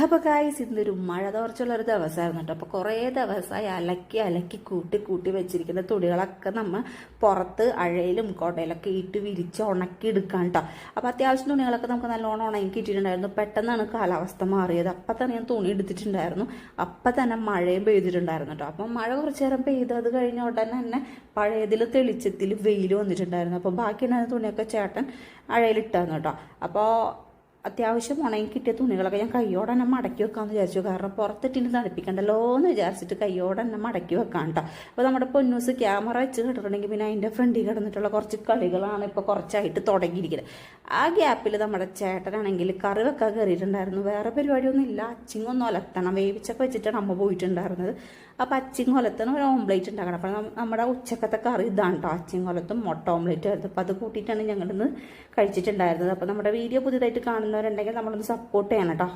അപ്പോൾ ഗായ്സ് ഇന്നൊരു മഴ തോർച്ചുള്ളൊരു ദിവസമായിരുന്നു കേട്ടോ. അപ്പോൾ കുറേ ദിവസമായി അലക്കി കൂട്ടി വെച്ചിരിക്കുന്ന തുണികളൊക്കെ നമ്മൾ പുറത്ത് അഴയിലും കൊടയിലൊക്കെ ഇട്ട് വിരിച്ച് ഉണക്കി എടുക്കാൻ കേട്ടോ. അപ്പോൾ അത്യാവശ്യം തുണികളൊക്കെ നമുക്ക് നല്ലോണം ഉണക്കി ഇട്ടിട്ടുണ്ടായിരുന്നു. പെട്ടെന്നാണ് കാലാവസ്ഥ മാറിയത്. അപ്പം തന്നെ ഞാൻ തുണി എടുത്തിട്ടുണ്ടായിരുന്നു. അപ്പം തന്നെ മഴയും പെയ്തിട്ടുണ്ടായിരുന്നു കേട്ടോ. അപ്പം മഴ കുറച്ച് നേരം പെയ്ത് അത് കഴിഞ്ഞ ഉടനെ തന്നെ പഴയതിൽ തെളിച്ചത്തിൽ വെയിൽ വന്നിട്ടുണ്ടായിരുന്നു. അപ്പം ബാക്കിയുണ്ടായിരുന്ന തുണിയൊക്കെ ചേട്ടൻ അഴയിലിട്ടായിരുന്നു കേട്ടോ. അപ്പോൾ അത്യാവശ്യം ഉണങ്ങി കിട്ടിയ തുണികളൊക്കെ ഞാൻ കയ്യോടെ തന്നെ മടക്കി വെക്കാമെന്ന് വിചാരിച്ചു. കാരണം പുറത്തിട്ടിന് തണുപ്പിക്കണ്ടല്ലോ എന്ന് വിചാരിച്ചിട്ട് കയ്യോടെ തന്നെ മടക്കി വെക്കാം കേട്ടോ. അപ്പോൾ നമ്മുടെ പൊന്നൂസ് ക്യാമറ വെച്ച് കിട്ടിട്ടുണ്ടെങ്കിൽ പിന്നെ അതിൻ്റെ ഫ്രണ്ടിൽ കിടന്നിട്ടുള്ള കുറച്ച് കളികളാണ് ഇപ്പോൾ കുറച്ചായിട്ട് തുടങ്ങിയിരിക്കുന്നത്. ആ ഗ്യാപ്പിൽ നമ്മുടെ ചേട്ടനാണെങ്കിൽ കറി വെക്കാൻ കയറിയിട്ടുണ്ടായിരുന്നു. വേറെ പരിപാടിയൊന്നും ഇല്ല. അച്ചിങ്ങൊന്നും ഒലത്തണം, വേവിച്ചൊക്കെ വെച്ചിട്ടാണ് അമ്മ പോയിട്ടുണ്ടായിരുന്നത്. അപ്പോൾ അച്ചിങ് ഒലത്തണം, ഒരു ഓംലേറ്റ് ഉണ്ടാക്കണം. അപ്പോൾ നമ്മുടെ ഉച്ചക്കത്തെ കറി ഇതാണ് കേട്ടോ, അച്ചിങ് ഒലത്തും മുട്ട ഓംലേറ്റ് ആയിരുന്നു. അപ്പോൾ അത് കൂട്ടിയിട്ടാണ് ഞങ്ങളിന്ന് കഴിച്ചിട്ടുണ്ടായിരുന്നത്. അപ്പോൾ നമ്മുടെ വീഡിയോ പുതിയതായിട്ട് കാണുന്നവരുണ്ടെങ്കിൽ നമ്മളൊന്ന് സപ്പോർട്ട് ചെയ്യണം കേട്ടോ.